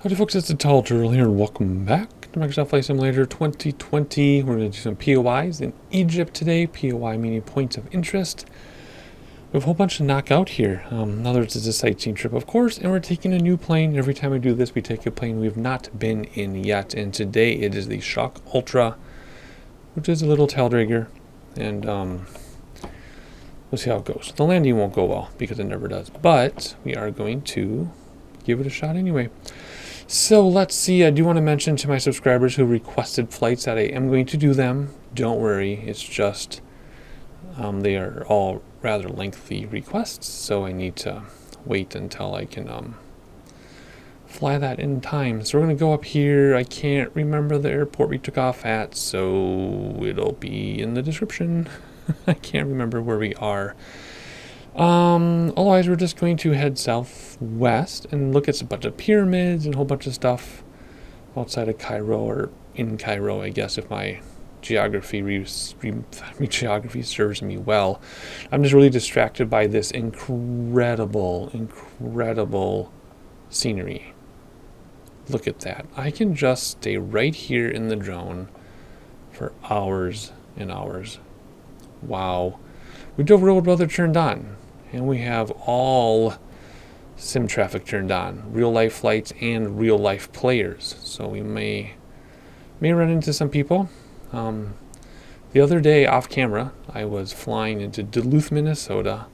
Howdy folks, it's Untitled Chapter here and welcome back to Microsoft Flight Simulator 2020. We're going to do some POIs in Egypt today. POI meaning points of interest. We have a whole bunch to knock out here. In other words, it's a sightseeing trip, of course, and we're taking a new plane. Every time we do this, we take a plane we've not been in yet. And today it is the Shock Ultra, which is a little tail dragger. And we'll see how it goes. The landing won't go well because it never does. But we are going to give it a shot anyway. So let's see, I do want to mention to my subscribers who requested flights that I am going to do them. Don't worry, it's just they are all rather lengthy requests, so I need to wait until I can fly that in time. So we're going to go up here. I can't remember the airport we took off at, so it'll be in the description. I can't remember where we are. Otherwise we're just going to head southwest and look at a bunch of pyramids and a whole bunch of stuff outside of Cairo, or in Cairo, I guess, if my geography serves me well. I'm just really distracted by this incredible scenery. Look at that. I can just stay right here in the drone for hours and hours. Wow. We drove real weather turned on. And we have all sim traffic turned on, real life flights and real life players. So we may run into some people. The other day off camera, I was flying into Duluth, Minnesota,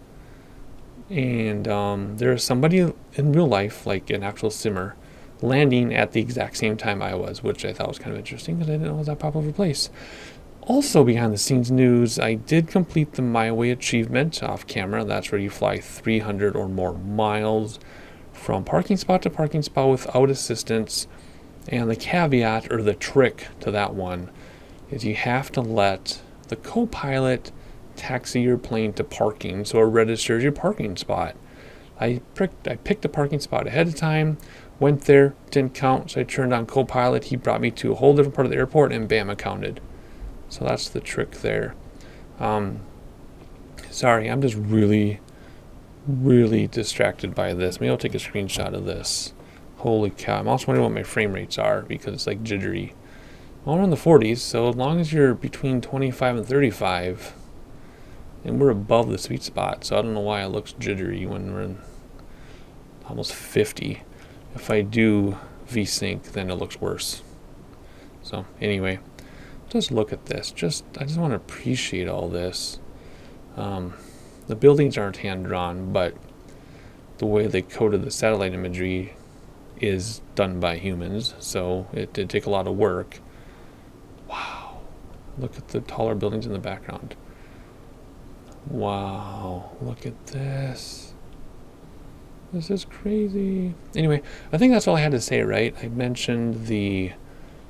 and there's somebody in real life, like an actual simmer, landing at the exact same time I was, which I thought was kind of interesting because I didn't know it was that popular of a place. Also behind the scenes news, I did complete the My Way achievement off camera. That's where you fly 300 or more miles from parking spot to parking spot without assistance. And the caveat, or the trick to that one, is you have to let the co-pilot taxi your plane to parking so it registers your parking spot. I picked a parking spot ahead of time, went there, didn't count, so I turned on co-pilot. He brought me to a whole different part of the airport, and bam, it counted. So that's the trick there. Sorry, I'm just really distracted by this. Maybe I'll take a screenshot of this. Holy cow. I'm also wondering what my frame rates are because it's like jittery. Well, we're in the 40s, so as long as you're between 25 and 35, and we're above the sweet spot, so I don't know why it looks jittery when we're in almost 50. If I do VSync, then it looks worse. So anyway, just look at this. I just want to appreciate all this. The buildings aren't hand-drawn, but the way they coded the satellite imagery is done by humans, so it did take a lot of work. Wow. Look at the taller buildings in the background. Wow. Look at this. This is crazy. Anyway, I think that's all I had to say, right? I mentioned the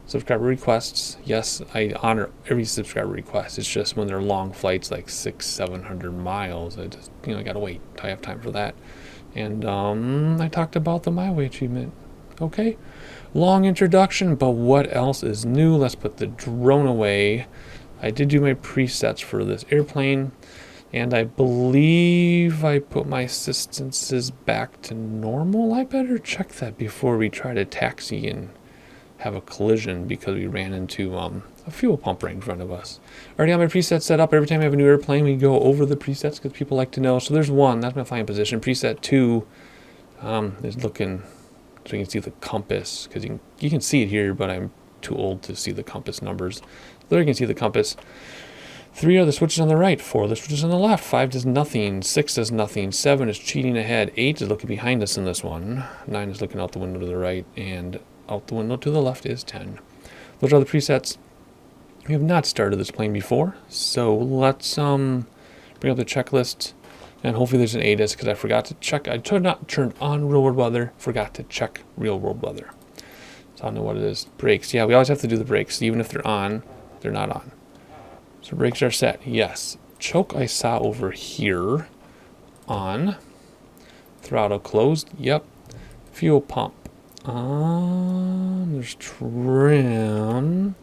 subscriber requests. Yes, I honor every subscriber request. It's just when they're long flights, like 600-700 miles, I just, gotta wait till I have time for that. And I talked about the My Way achievement. Okay, long introduction, but what else is new? Let's put the drone away. I did do my presets for this airplane, and I believe I put my assistances back to normal. I better check that before we try to taxi and have a collision because we ran into a fuel pump right in front of us. Already got my presets set up. Every time I have a new airplane, we go over the presets because people like to know. So there's one, that's my flying position. Preset 2 is looking so you can see the compass, because you can see it here, but I'm too old to see the compass numbers. There you can see the compass. 3 are the switches on the right, 4 are the switches on the left, 5 does nothing, 6 does nothing, 7 is cheating ahead, 8 is looking behind us in this one, 9 is looking out the window to the right, and out the window to the left is 10. Those are the presets. We have not started this plane before, so let's bring up the checklist, and hopefully there's an ATIS because I forgot to check. I turned on real world weather, forgot to check real world weather. So I don't know what it is. Brakes, yeah, we always have to do the brakes, even if they're on, they're not on. So brakes are set, yes. Choke I saw over here, on. Throttle closed, yep. Fuel pump. There's trim,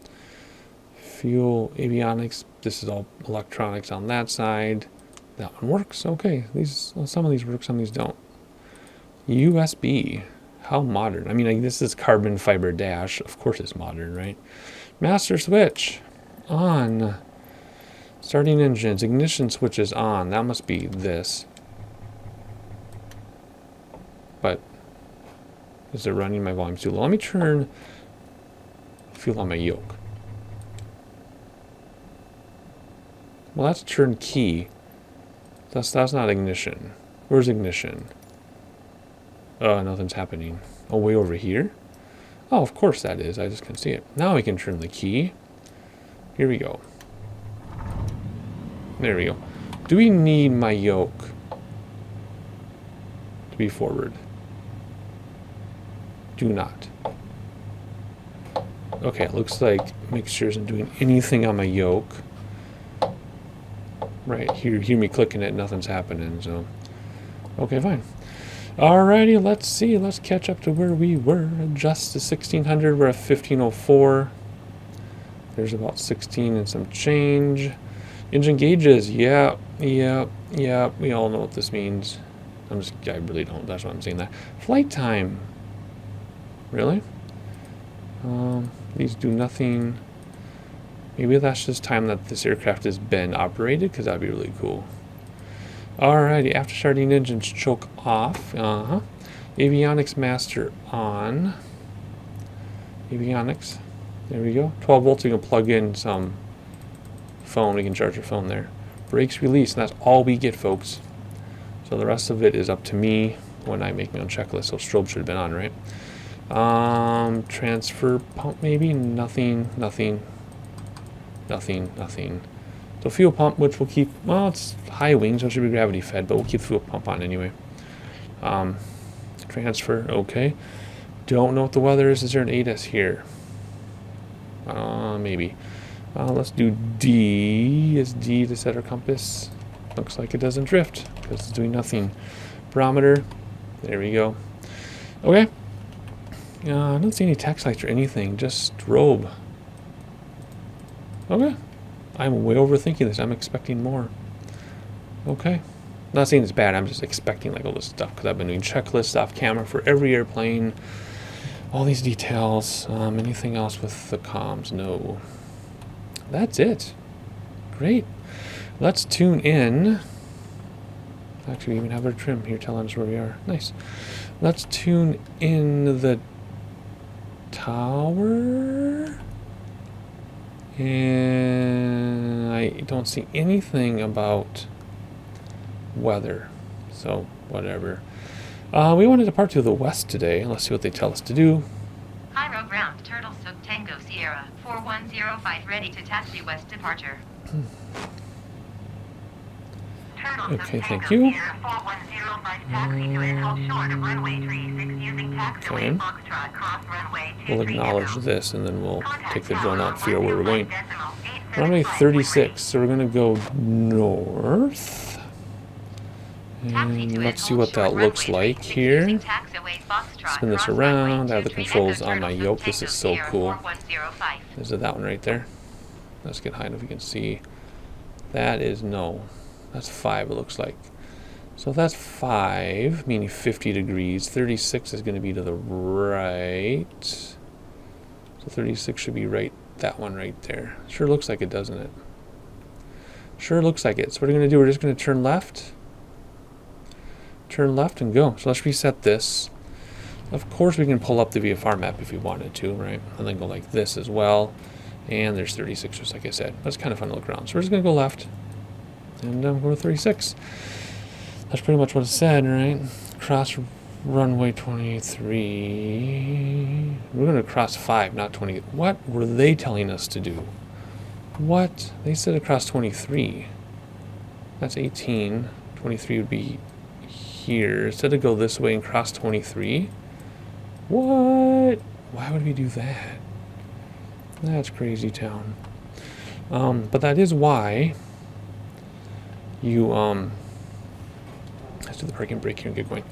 fuel, avionics. This is all electronics on that side. That one works. Okay, some of these work, some of these don't. USB. How modern? I mean, like, this is carbon fiber dash. Of course it's modern, right? Master switch on. Starting engines. Ignition switch is on. That must be this. But is it running? My volume's too low. Let me turn fuel on my yoke. Well, that's turn key. That's not ignition. Where's ignition? Oh, nothing's happening. Oh, way over here? Oh, of course that is. I just can't see it. Now we can turn the key. Here we go. There we go. Do we need my yoke to be forward? Do not. Okay, it looks like mixture isn't doing anything on my yoke. Right, hear me clicking it, nothing's happening, so. Okay, fine. Alrighty, let's see. Let's catch up to where we were. Adjust to 1600. We're at 1504. There's about 16 and some change. Engine gauges. Yeah. We all know what this means. I really don't. That's why I'm saying that. Flight time. Really? These do nothing. Maybe that's just time that this aircraft has been operated, because that'd be really cool. Alrighty, after starting engines, choke off. Avionics master on. Avionics. There we go. 12 volts, you can plug in some phone. We can charge your phone there. Brakes release, and that's all we get, folks. So the rest of it is up to me when I make my own checklist. So strobe should have been on, right? Transfer pump, maybe? Nothing. So fuel pump, which we'll keep, well, it's high wings, so it should be gravity fed, but we'll keep fuel pump on anyway. Transfer, okay. Don't know what the weather is. Is there an ATIS here? Maybe. Let's do D. Is D to set our compass? Looks like it doesn't drift because it's doing nothing. Barometer. There we go. Okay. I don't see any text lights or anything. Just strobe. Okay. I'm way overthinking this. I'm expecting more. Okay. I'm not saying it's bad. I'm just expecting like all this stuff because I've been doing checklists off camera for every airplane. All these details. Anything else with the comms? No. That's it. Great. Let's tune in. Actually, we even have our trim here telling us where we are. Nice. Let's tune in the tower. And I don't see anything about weather. So, whatever. We want to depart to the west today. Let's see what they tell us to do. Cairo ground, Turtle Sook Tango Sierra, 4105, ready to taxi west departure. Okay, thank you. Okay. We'll acknowledge this and then we'll take the drone out and figure out where we're going. Runway 36, so we're going to go north. And let's see what that looks like here. Spin this around. I have the controls on my yoke. This is so cool. Is it that one right there? Let's get high enough you can see. That is no. That's 5 it looks like. So if that's 5, meaning 50 degrees. 36 is going to be to the right. So 36 should be right, that one right there. Sure looks like it, doesn't it? Sure looks like it. So what we're going to do, we're just going to turn left. Turn left and go. So let's reset this. Of course we can pull up the VFR map if we wanted to, right? And then go like this as well. And there's 36 just like I said. That's kind of fun to look around. So we're just going to go left. And go to 36. That's pretty much what it said, right? Cross runway 23. We're going to cross 5, not 20. What were they telling us to do? What? They said across 23. That's 18. 23 would be here. It said to go this way and cross 23. What? Why would we do that? That's crazy town. But that is why you let's do the parking brake here and get going.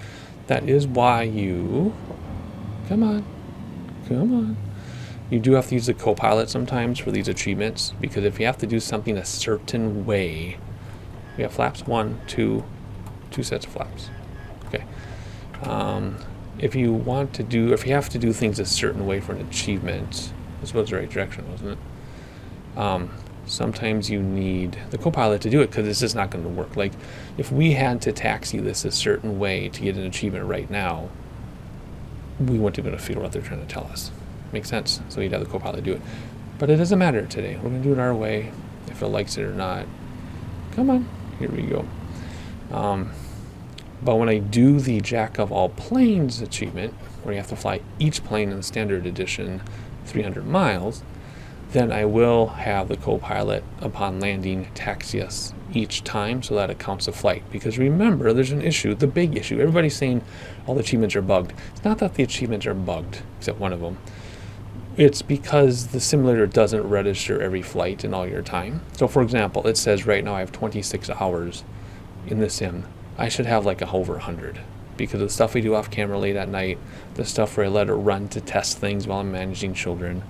That is why you come on. You do have to use the co-pilot sometimes for these achievements, because if you have to do something a certain way, we have flaps, 1, 2 sets of flaps. Okay. if you want to do, if you have to do things a certain way for an achievement, this was the right direction, wasn't it? Sometimes you need the co-pilot to do it because it's just not going to work. Like, if we had to taxi this a certain way to get an achievement right now, we wouldn't even figure what they're trying to tell us. Makes sense. So you'd have the co-pilot do it. But it doesn't matter today. We're going to do it our way, if it likes it or not. Come on. Here we go. But when I do the Jack of all planes achievement, where you have to fly each plane in the standard edition 300 miles, then I will have the co-pilot, upon landing, taxi us each time, so that it counts the flight. Because remember, there's an issue, the big issue. Everybody's saying all the achievements are bugged. It's not that the achievements are bugged, except one of them. It's because the simulator doesn't register every flight in all your time. So for example, it says right now I have 26 hours in the sim. I should have like over 100, because the stuff we do off camera late at night, the stuff where I let it run to test things while I'm managing children,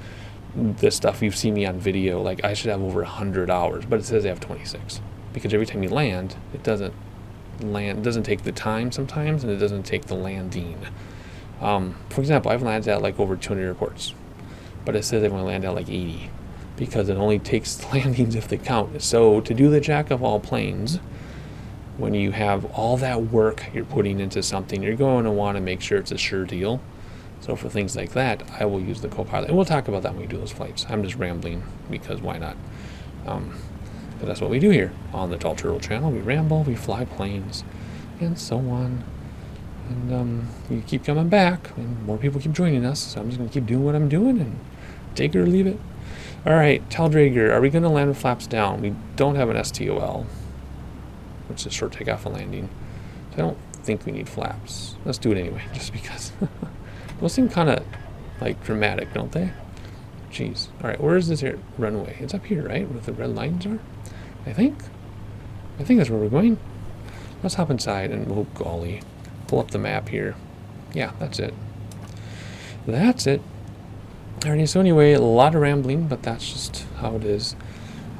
the stuff you've seen me on video, like I should have over 100 hours, but it says I have 26. Because every time you land, it doesn't take the time sometimes, and it doesn't take the landing. For example, I've landed at like over 200 airports, but it says I've only landed at like 80, because it only takes landings if they count. So to do the Jack of all planes, when you have all that work you're putting into something, you're going to want to make sure it's a sure deal. So for things like that, I will use the co-pilot. And we'll talk about that when we do those flights. I'm just rambling, because why not? But that's what we do here on the Tall Turtle channel. We ramble, we fly planes, and so on. And you keep coming back, and more people keep joining us. So I'm just going to keep doing what I'm doing, and take it or leave it. All right, Taldrager, are we going to land with flaps down? We don't have an STOL, which is short takeoff and landing. So I don't think we need flaps. Let's do it anyway, just because. Those seem kind of like dramatic, don't they? Jeez. All right, where is this here runway? It's up here, right? Where the red lines are? I think that's where we're going. Let's hop inside and, oh golly, pull up the map here. Yeah, that's it. That's it. Alrighty, so anyway, a lot of rambling, but that's just how it is.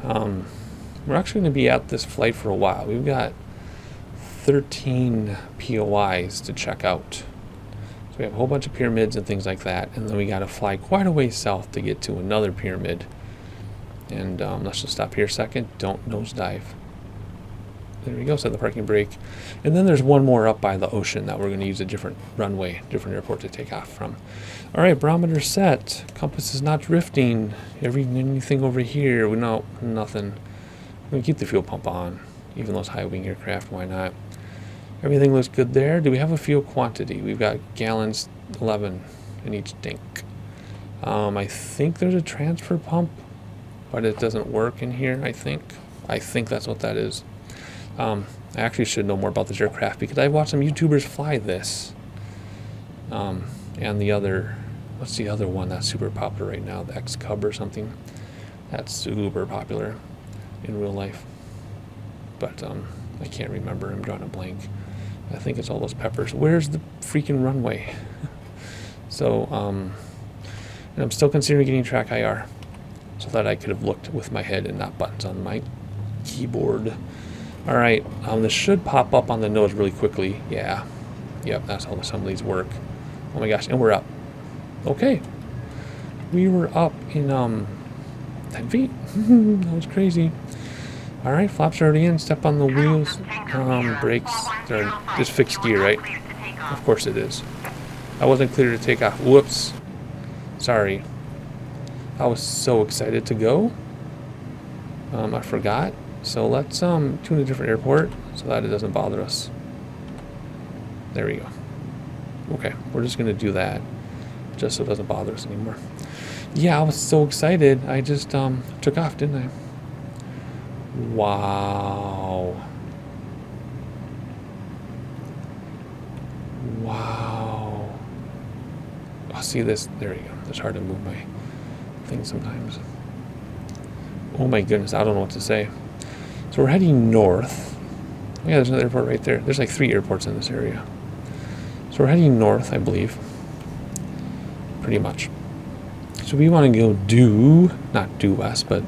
We're actually going to be at this flight for a while. We've got 13 POIs to check out. So we have a whole bunch of pyramids and things like that, and then we got to fly quite a ways south to get to another pyramid. And let's just stop here a second. Don't nosedive. There we go, set the parking brake. And then there's one more up by the ocean that we're going to use a different runway, different airport to take off from. All right, barometer set. Compass is not drifting. Anything over here, no, nothing. We're going to keep the fuel pump on, even those high-wing aircraft, why not? Everything looks good there. Do we have a fuel quantity? We've got gallons, 11 in each tank. I think there's a transfer pump, but it doesn't work in here, I think. I think that's what that is. I actually should know more about this aircraft, because I've watched some YouTubers fly this. And the other, what's the other one that's super popular right now? The X-Cub or something? That's super popular in real life. But I can't remember. I'm drawing a blank. I think it's all those peppers. Where's the freaking runway? So, and I'm still considering getting track IR, so that I could have looked with my head and not buttons on my keyboard. All right, this should pop up on the nose really quickly. Yeah, yep, that's how some of these work. Oh my gosh, and we're up. Okay, we were up in 10 feet. That was crazy. All right, flaps are already in. Step on the wheels. Brakes. They're just fixed gear, right? Of course it is. I wasn't clear to take off. Whoops. Sorry. I was so excited to go. I forgot. So let's tune a different airport so that it doesn't bother us. There we go. Okay, we're just gonna do that just so it doesn't bother us anymore. Yeah, I was so excited. I just took off, didn't I? Wow. Wow. Oh, see this? There you go. It's hard to move my thing sometimes. Oh my goodness, I don't know what to say. So we're heading north. Yeah, there's another airport right there. There's like 3 airports in this area. So we're heading north, I believe. Pretty much. So we want to go not due west, but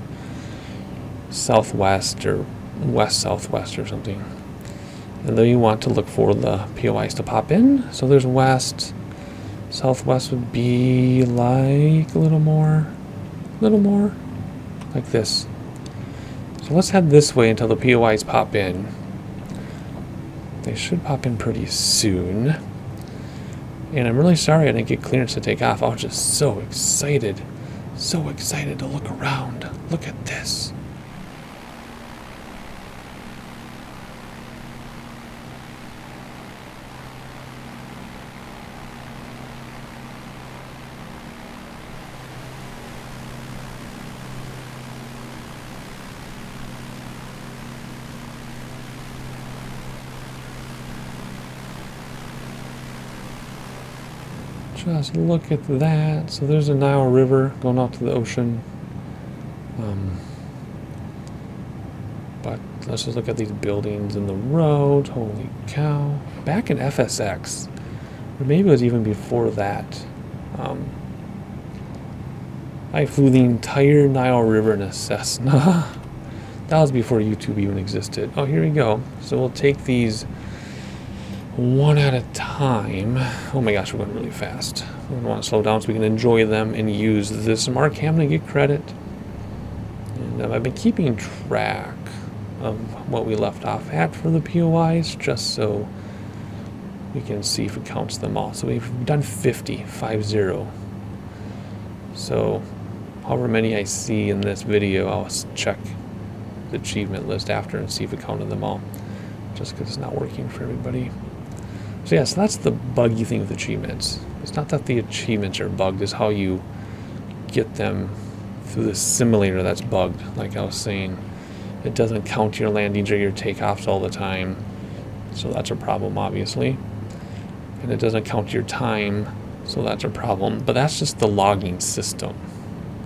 southwest or west-southwest or something. And then you want to look for the POIs to pop in. So there's west, Southwest would be like a little more, like this. So let's head this way until the POIs pop in. They should pop in pretty soon. And I'm really sorry I didn't get clearance to take off. I was just so excited to look around. Look at this. Just look at that. So there's a Nile River going out to the ocean. But let's just look at these buildings and the road. Holy cow. Back in FSX, or maybe it was even before that, I flew the entire Nile River in a Cessna. That was before YouTube even existed. Oh, here we go. So we'll take these one at a time. Oh my gosh, we're going really fast. We want to slow down so we can enjoy them and use this smart cam to get credit. And I've been keeping track of what we left off at for the POIs, just so we can see if it counts them all. So we've done 50. So however many I see in this video, I'll check the achievement list after and see if it counted them all, just because it's not working for everybody. So yeah, so that's the buggy thing with achievements. It's not that the achievements are bugged, it's how you get them through the simulator that's bugged. Like I was saying, it doesn't count your landings or your takeoffs all the time, so that's a problem, obviously. And it doesn't count your time, so that's a problem. But that's just the logging system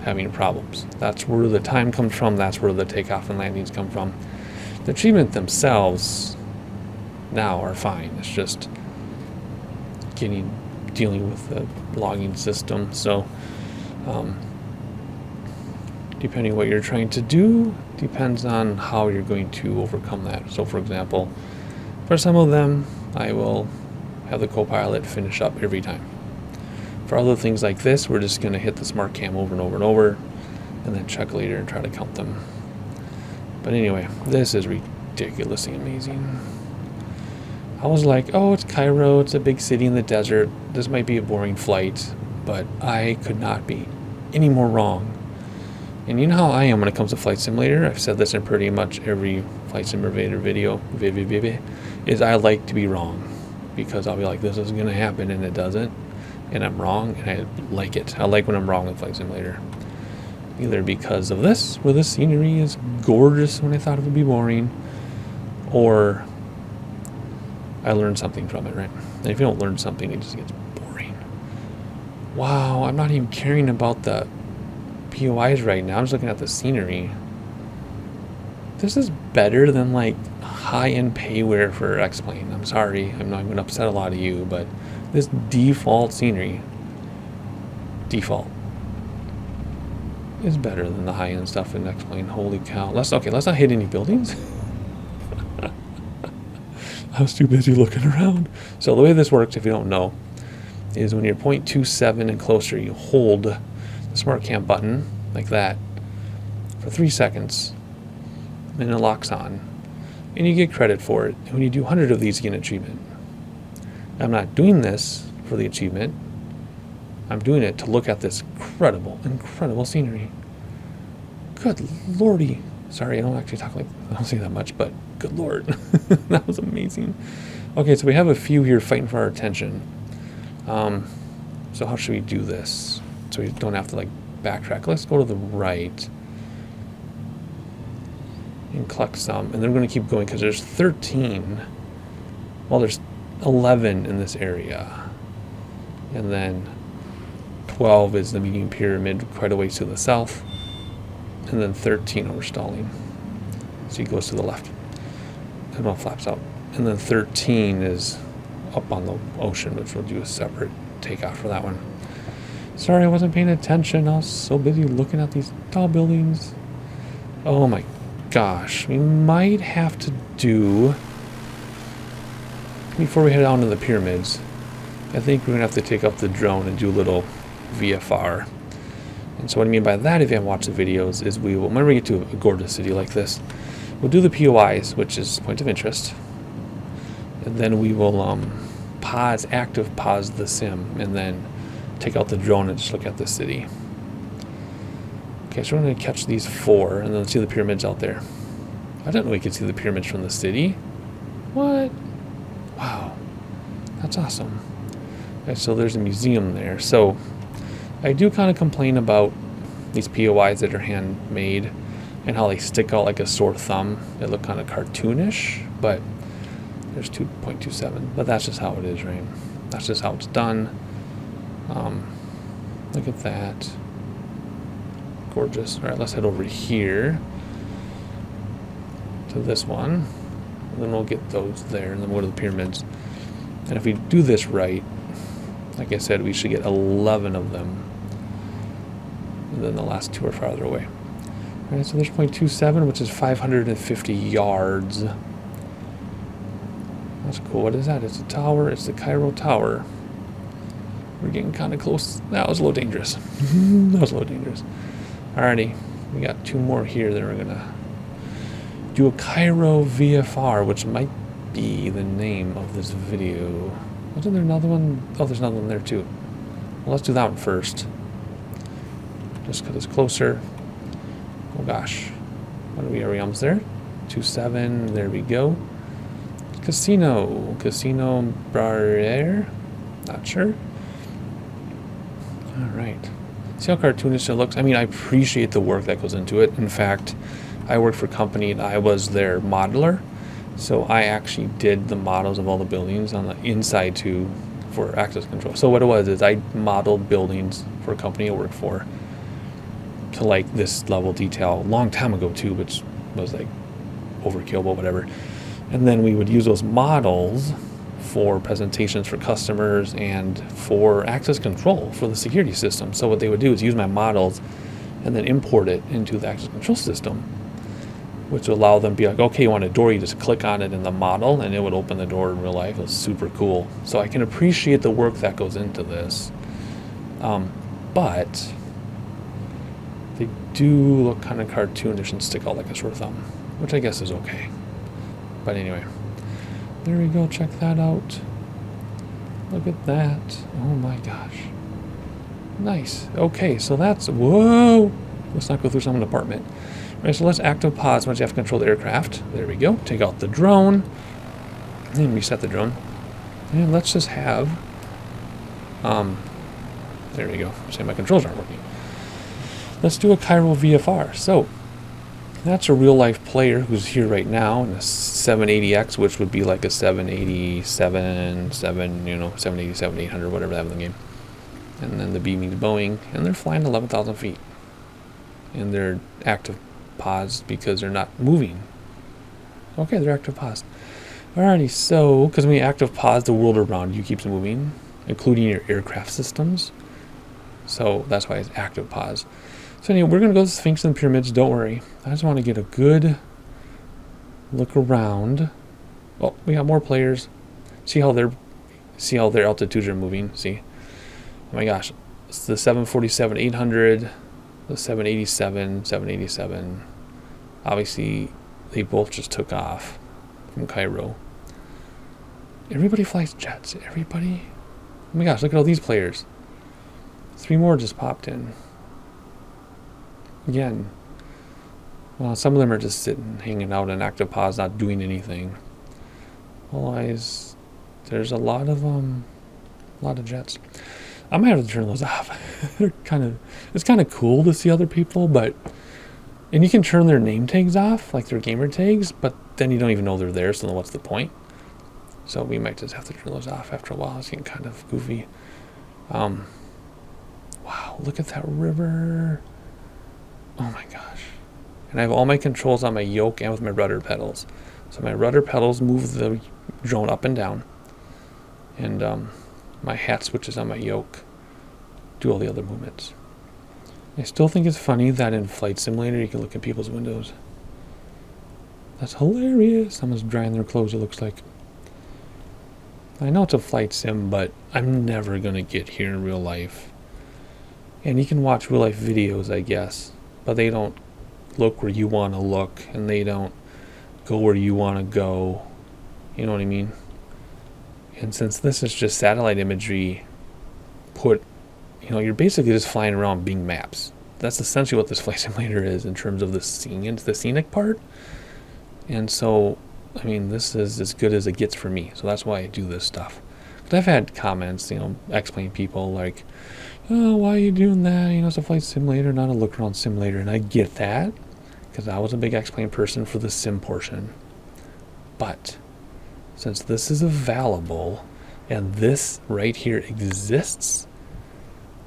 having problems. That's where the time comes from, that's where the takeoff and landings come from. The achievement themselves now are fine. It's just dealing with the logging system. So depending on what you're trying to do depends on how you're going to overcome that. So for example, for some of them I will have the co-pilot finish up every time. For other things like this, we're just going to hit the smart cam over and over and over and then check later and try to count them. But anyway, this is ridiculously amazing. I was like, oh, it's Cairo, it's a big city in the desert, this might be a boring flight, but I could not be any more wrong. And you know how I am when it comes to Flight Simulator, I've said this in pretty much every Flight Simulator video, is I like to be wrong. Because I'll be like, this is going to happen, and it doesn't. And I'm wrong, and I like it. I like when I'm wrong with Flight Simulator. Either because of this, where the scenery is gorgeous when I thought it would be boring, or I learned something from it, right? And if you don't learn something, it just gets boring. Wow, I'm not even caring about the POIs right now. I'm just looking at the scenery. This is better than like high-end payware for X-Plane. I'm sorry, I'm not going to upset a lot of you, but this default scenery, default, is better than the high-end stuff in X-Plane. Holy cow. Let's not hit any buildings. I was too busy looking around. So the way this works, if you don't know, is when you're 0.27 and closer, you hold the smart cam button like that for 3 seconds, and it locks on, and you get credit for it. And when you do 100 of these, you get an achievement. I'm not doing this for the achievement. I'm doing it to look at this incredible scenery. Good lordy. Sorry, I don't actually talk like, I don't say that much, but good lord. That was amazing. Okay, so we have a few here fighting for our attention. So how should we do this? So we don't have to like backtrack. Let's go to the right and collect some. And then we're going to keep going because there's 13. Well, there's 11 in this area. And then 12 is the medium pyramid quite a ways to the south. And then 13 over stalling. So he goes to the left. And it flaps out. And then 13 is up on the ocean, which we'll do a separate takeoff for that one. Sorry, I wasn't paying attention. I was so busy looking at these tall buildings. Oh my gosh. We might have to do, before we head down to the pyramids, I think we're going to have to take up the drone and do a little VFR. And so what I mean by that, if you haven't watched the videos, is we will, whenever we get to a gorgeous city like this, we'll do the POIs, which is point of interest. And then we will active pause the sim, and then take out the drone and just look at the city. Okay, so we're going to catch these 4, and then see the pyramids out there. I didn't know we could see the pyramids from the city. What? Wow. That's awesome. Okay, so there's a museum there. So I do kind of complain about these POIs that are handmade and how they stick out like a sore thumb. They look kind of cartoonish, but there's 2.27. But that's just how it is, right? That's just how it's done. Look at that. Gorgeous. All right, let's head over here to this one. And then we'll get those there, and then we'll go to the pyramids. And if we do this right, like I said, we should get 11 of them. And then the last 2 are farther away. All right, so there's 0.27, which is 550 yards. That's cool. What is that? It's a tower. It's the Cairo Tower. We're getting kind of close. That was a little dangerous. That was a little dangerous. Alrighty. We got 2 more here that we're going to do a Cairo VFR, which might be the name of this video. Wasn't there another one? Oh, there's another one there too. Well, let's do that one first. Just because it's closer. Oh gosh. What are we almost there? 2.7. There we go. Casino. Casino Barriere. Not sure. Alright. See how cartoonish it looks? I mean, I appreciate the work that goes into it. In fact, I worked for a company and I was their modeler. So I actually did the models of all the buildings on the inside too for access control. So what it was is I modeled buildings for a company I worked for to like this level of detail a long time ago too, which was like overkill, but whatever. And then we would use those models for presentations for customers and for access control for the security system. So what they would do is use my models and then import it into the access control system, which would allow them to be like, okay, you want a door, you just click on it in the model and it would open the door in real life. It was super cool. So I can appreciate the work that goes into this. But they do look kind of cartoonish and stick out like a sore thumb, which I guess is okay. But anyway, there we go. Check that out. Look at that. Oh my gosh. Nice. Okay, so that's, whoa. Let's not go through some apartment. Right, so let's active pause once you have to control the aircraft. There we go. Take out the drone. And then reset the drone. And let's just have, there we go. Say my controls aren't working. Let's do a Cairo VFR. So that's a real life player who's here right now in a 780X, which would be like a 787, 787, 800, whatever they have in the game. And then the B means Boeing, and they're flying 11,000 feet. And they're active paused because they're not moving. Okay, they're active paused. Alrighty, so because when you active pause, the world around you keeps moving, including your aircraft systems. So that's why it's active pause. So anyway, we're going to go to the Sphinx and the pyramids. Don't worry. I just want to get a good look around. Oh, we got more players. See how their altitudes are moving. See? Oh my gosh. It's the 747-800, the 787, 787. Obviously, they both just took off from Cairo. Everybody flies jets. Everybody. Oh my gosh, look at all these players. 3 more just popped in. Again, well, some of them are just sitting, hanging out in active pause, not doing anything. Otherwise, there's a lot of jets. I might have to turn those off. They're it's kind of cool to see other people, and you can turn their name tags off, like their gamer tags, but then you don't even know they're there, so then what's the point? So we might just have to turn those off after a while. It's getting kind of goofy. Wow, look at that river. Oh my gosh. And I have all my controls on my yoke and with my rudder pedals. So my rudder pedals move the drone up and down. And my hat switches on my yoke do all the other movements. I still think it's funny that in Flight Simulator you can look at people's windows. That's hilarious. Someone's drying their clothes, it looks like. I know it's a flight sim, but I'm never going to get here in real life. And you can watch real life videos, I guess, but they don't look where you want to look, and they don't go where you want to go. You know what I mean? And since this is just satellite imagery, you're basically just flying around Bing Maps. That's essentially what this flight simulator is in terms of the scenic part. And so, I mean, this is as good as it gets for me. So that's why I do this stuff. But I've had comments, explain people like, oh, why are you doing that? It's a flight simulator, not a look around simulator. And I get that, because I was a big explain person for the sim portion. But since this is available and this right here exists,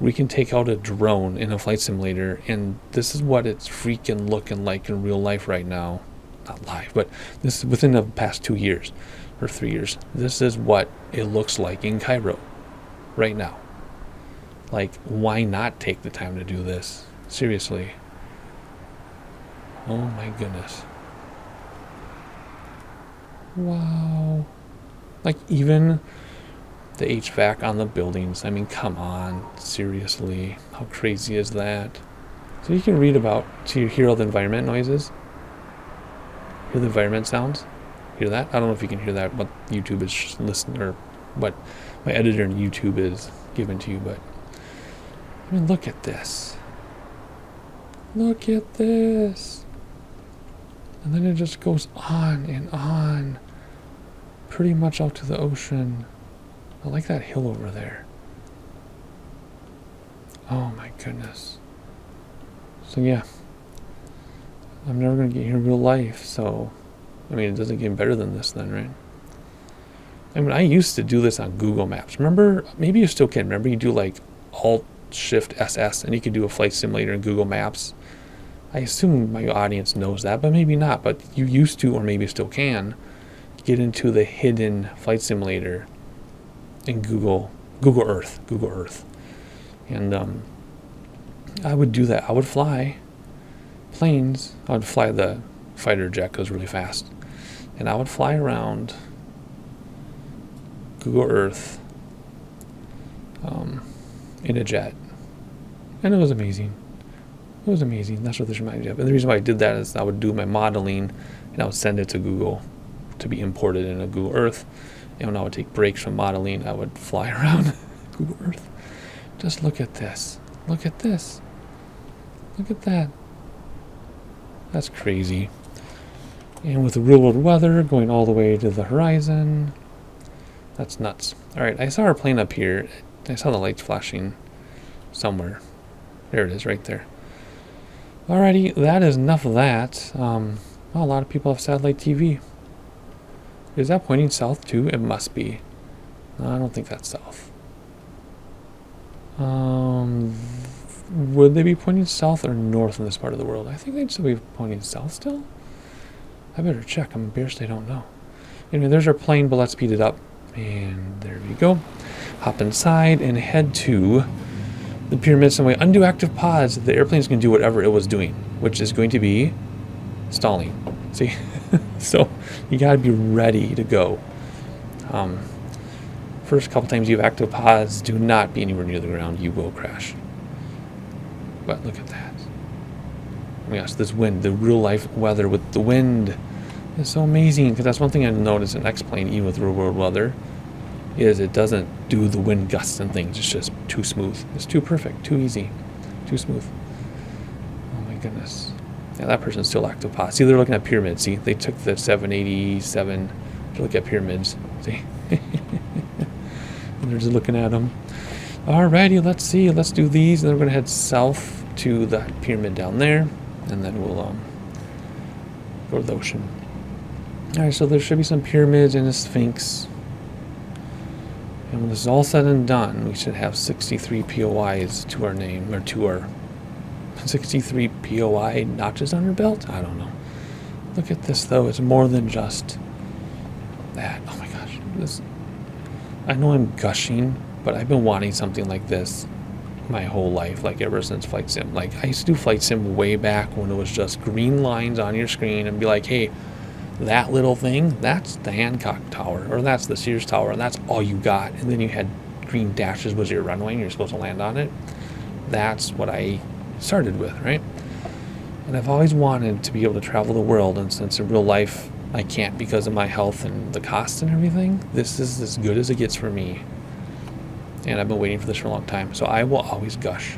we can take out a drone in a flight simulator, and this is what it's freaking looking like in real life right now. Not live, but this is within the past 2 years or 3 years. This is what it looks like in Cairo right now. Like, why not take the time to do this? Seriously. Oh my goodness. Wow. Like, even the HVAC on the buildings. I mean, come on. Seriously. How crazy is that? So you can read about, so you hear all the environment noises. Hear the environment sounds. Hear that? I don't know if you can hear that, what YouTube is listening, or what my editor in YouTube is giving to you, but I mean, look at this. Look at this. And then it just goes on and on. Pretty much out to the ocean. I like that hill over there. Oh my goodness. So yeah. I'm never going to get here in real life, so I mean, it doesn't get better than this then, right? I mean, I used to do this on Google Maps. Remember? Maybe you still can. Remember, you do like Alt-Shift-SS, and you can do a flight simulator in Google Maps. I assume my audience knows that, but maybe not. But you used to, or maybe still can, get into the hidden flight simulator in Google Earth. And I would do that. I would fly planes. I would fly the fighter jet because it was really fast. And I would fly around Google Earth in a jet. And it was amazing. It was amazing. That's what this reminded me of. And the reason why I did that is I would do my modeling and I would send it to Google to be imported in a Google Earth. And when I would take breaks from modeling, I would fly around Google Earth. Just look at this. Look at this. Look at that. That's crazy. And with the real world weather going all the way to the horizon. That's nuts. Alright, I saw our plane up here. I saw the lights flashing somewhere. There it is, right there. Alrighty, that is enough of that. Well, a lot of people have satellite TV. Is that pointing south too? It must be. No, I don't think that's south. Would they be pointing south or north in this part of the world? I think they'd still be pointing south still. I better check. I'm embarrassed I don't know. Anyway, there's our plane, but let's speed it up. And there we go. Hop inside and head to the pyramid some way. Undo active pause. The airplane's going to do whatever it was doing, which is going to be stalling. See? So you got to be ready to go. First couple times you have active pause, do not be anywhere near the ground. You will crash. But look at that. Oh my gosh, this wind, the real life weather with the wind is so amazing. Because that's one thing I noticed in X-Plane, even with real world weather, is it doesn't do the wind gusts and things. It's just too smooth. It's too perfect, too easy, too smooth. Oh my goodness. Yeah, that person's still active pause. See, they're looking at pyramids. See, they took the 787 to look at pyramids. See? And they're just looking at them. Alrighty, let's see. Let's do these. And then we're going to head south to the pyramid down there. And then we'll go to the ocean. Alright, so there should be some pyramids and a Sphinx. And when this is all said and done, we should have 63 POIs to our name, or to our 63 POI notches on our belt? I don't know. Look at this, though. It's more than just that. Oh my gosh. I know I'm gushing, but I've been wanting something like this my whole life, like ever since Flight Sim. Like, I used to do Flight Sim way back when it was just green lines on your screen and be like, hey, that little thing, that's the Hancock Tower, or that's the Sears Tower, and that's all you got. And then you had green dashes was your runway, and you're supposed to land on it. That's what I started with, right? And I've always wanted to be able to travel the world, and since in real life I can't because of my health and the cost and everything, this is as good as it gets for me. And I've been waiting for this for a long time, so I will always gush.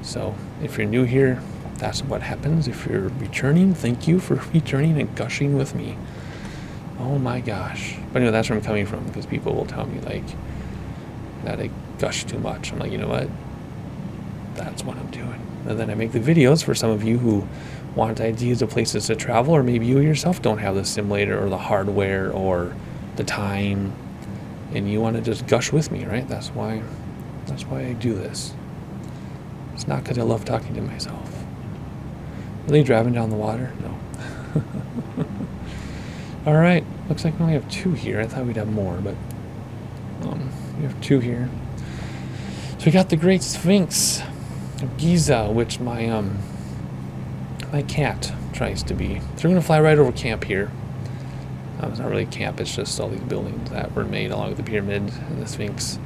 So if you're new here, that's what happens. If you're returning, thank you for returning and gushing with me. Oh my gosh. But anyway, that's where I'm coming from, because people will tell me like that I gush too much. I'm like, you know what? That's what I'm doing. And then I make the videos for some of you who want ideas of places to travel, or maybe you yourself don't have the simulator or the hardware or the time, and you want to just gush with me, right? That's why I do this. It's not because I love talking to myself. Are they driving down the water? No. All right. Looks like we only have 2 here. I thought we'd have more, but we have 2 here. So we got the Great Sphinx of Giza, which my cat tries to be. So we're going to fly right over camp here. It's not really camp. It's just all these buildings that were made along with the pyramid and the Sphinx.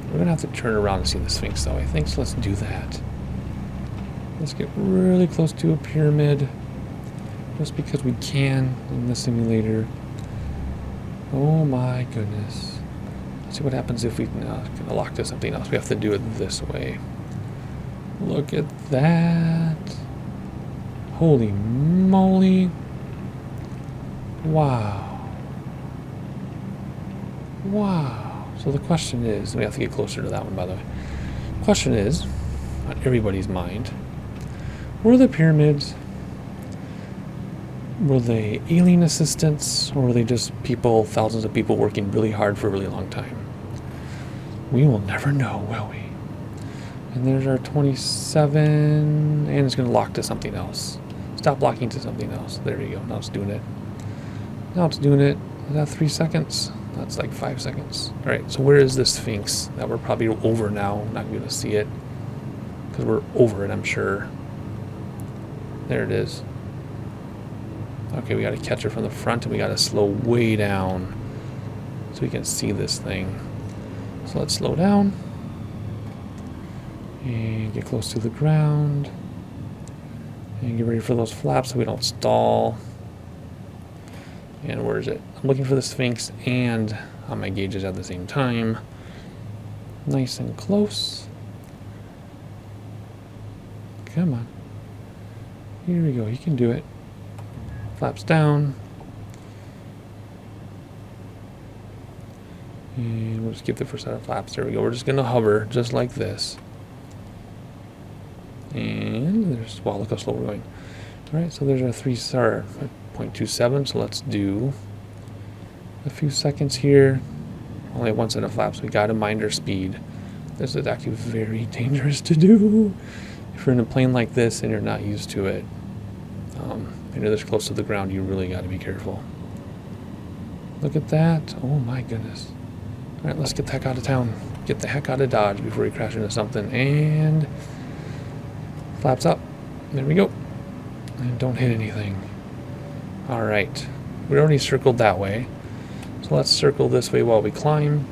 We're going to have to turn around to see the Sphinx, though, I think, so let's do that. Let's get really close to a pyramid, just because we can in the simulator. Oh my goodness. Let's see what happens if we can lock to something else. We have to do it this way. Look at that. Holy moly. Wow. Wow. So the question is, we have to get closer to that one, by the way. The question is, on everybody's mind, were the pyramids, were they alien assistants, or were they just people, thousands of people working really hard for a really long time? We will never know, will we? And there's our 27, and it's going to lock to something else. Stop locking to something else. There you go. Now it's doing it. Now it's doing it. Is that 3 seconds? That's like 5 seconds. All right, so where is this Sphinx that we're probably over now? Not going to see it because we're over it, I'm sure. There it is. Okay, we got to catch her from the front, and we got to slow way down so we can see this thing. So let's slow down and get close to the ground and get ready for those flaps so we don't stall. And where is it? I'm looking for the Sphinx and on my gauges at the same time. Nice and close. Come on. Here we go. You can do it. Flaps down. And we'll just skip the first set of flaps. There we go. We're just going to hover just like this. And there's, wow, look how slow we're going. All right, so there's our 0.27. So let's do a few seconds here. Only 1 set of flaps. We got to mind our speed. This is actually very dangerous to do if you're in a plane like this and you're not used to it. And you're this close to the ground, you really got to be careful. Look at that. Oh my goodness. All right, let's get the heck out of town. Get the heck out of Dodge before we crash into something. And flaps up. There we go. And don't hit anything. All right. We already circled that way. So let's circle this way while we climb.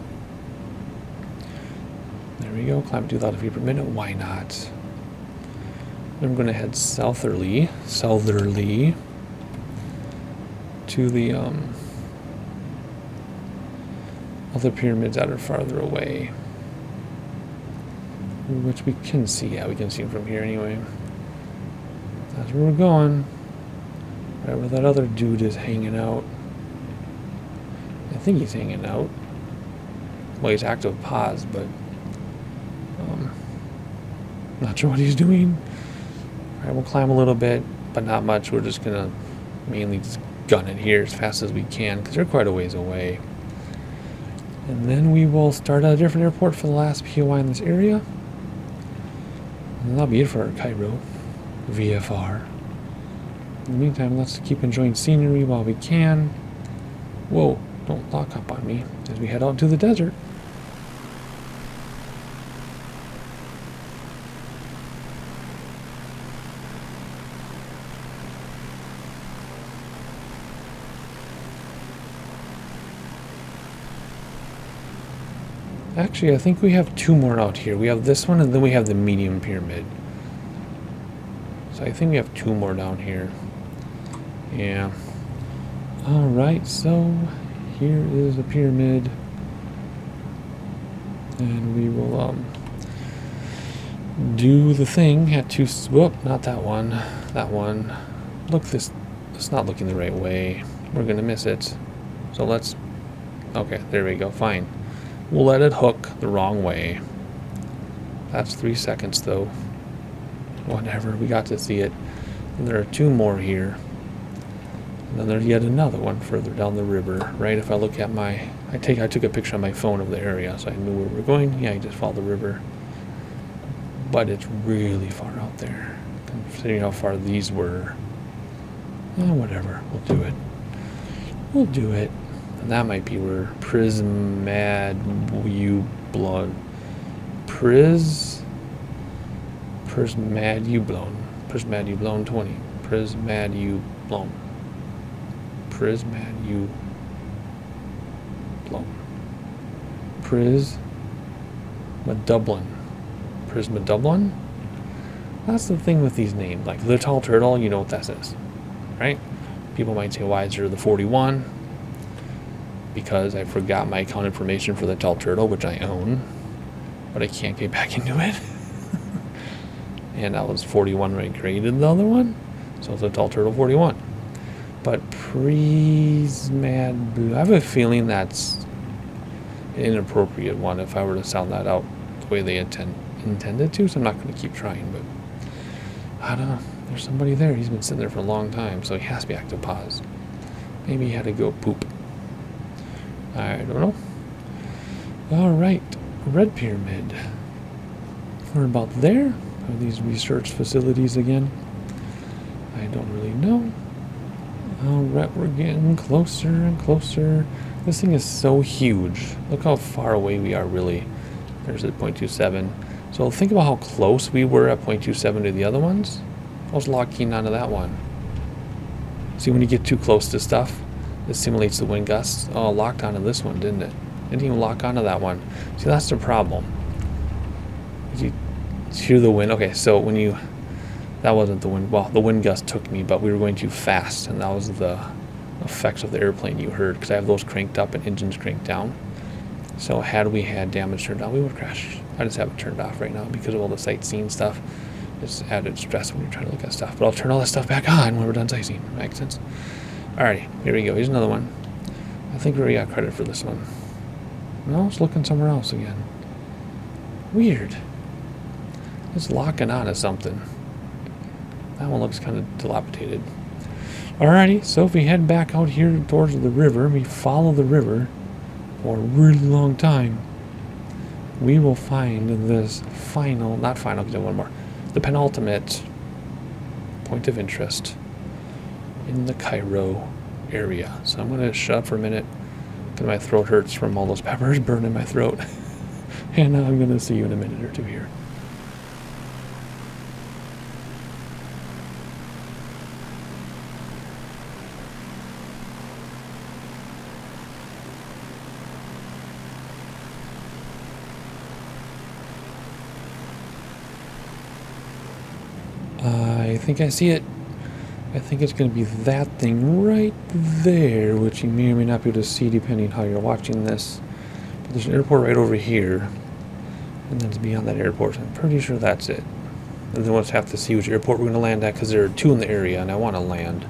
There we go. Climb 2,000 feet per minute. Why not? Then we're going to head southerly to the other pyramids that are farther away, which we can see. Yeah, we can see them from here anyway. That's where we're going. Right where that other dude is hanging out. I think he's hanging out. Well, he's active pause, but not sure what he's doing. All right, we'll climb a little bit, but not much. We're just gonna mainly just gun it here as fast as we can because they're quite a ways away. And then we will start at a different airport for the last POI in this area. And that'll be it for our Cairo VFR. In the meantime, let's keep enjoying scenery while we can. Whoa, don't lock up on me as we head out to the desert. Actually, I think we have two more out here. We have this one, and then we have the medium pyramid. So I think we have two more down here. Yeah. Alright, so here is a pyramid. And we will do the thing at two. Whoop, not that one. That one. Look, this. It's not looking the right way. We're gonna miss it. So let's. Okay, there we go. Fine. We'll let it hook the wrong way. That's 3 seconds though. Whatever. We got to see it. And there are two more here. And then there's yet another one further down the river. Right. If I look at my. I took a picture on my phone of the area, so I knew where we were going. Yeah, I just followed the river. But it's really far out there, considering how far these were. Oh, whatever. We'll do it. We'll do it. And that might be where Prismad you blown. Prismad you blown. Prismad you blown 20. Prismad you blown. Prismad you blown. Prisma Dublin? That's the thing with these names. Like the tall turtle, you know what that is, right? People might say, why is there the 41? Because I forgot my account information for the tall turtle, which I own, but I can't get back into it. And I was 41 when I created the other one, so it's a tall turtle 41. But Prismad Blue, I have a feeling that's an inappropriate one if I were to sound that out the way they intended to, so I'm not going to keep trying, but I don't know. There's somebody there. He's been sitting there for a long time, so he has to be active pause. Maybe he had to go poop. I don't know. Alright, Red Pyramid. We're about there. Are these research facilities again? I don't really know. Alright, we're getting closer and closer. This thing is so huge. Look how far away we are, really. There's at 0.27. So think about how close we were at 0.27 to the other ones. I was locking onto that one. See, when you get too close to stuff, it simulates the wind gusts. Oh, it locked onto this one, didn't it? Didn't even lock onto that one. See, that's the problem. You hear the wind. Okay, so when you... That wasn't the wind. Well, the wind gust took me, but we were going too fast, and that was the effects of the airplane you heard, because I have those cranked up and engines cranked down. So had we had damage turned on, we would crash. I just have it turned off right now because of all the sightseeing stuff. It's added stress when you're trying to look at stuff. But I'll turn all that stuff back on when we're done sightseeing. Makes sense? Alrighty, here we go. Here's another one. I think we already got credit for this one. No, it's looking somewhere else again. Weird. It's locking on to something. That one looks kind of dilapidated. Alrighty, so if we head back out here towards the river, we follow the river for a really long time, we will find this final, not final, because I have one more, the penultimate point of interest in the Cairo area. So I'm going to shut up for a minute because my throat hurts from all those peppers burning my throat. And I'm going to see you in a minute or two here. I think I see it. I think it's going to be that thing right there, which you may or may not be able to see depending on how you're watching this. But there's an airport right over here, and then it's beyond that airport. I'm pretty sure that's it. And then we'll just have to see which airport we're going to land at, because there are two in the area, and I want to land.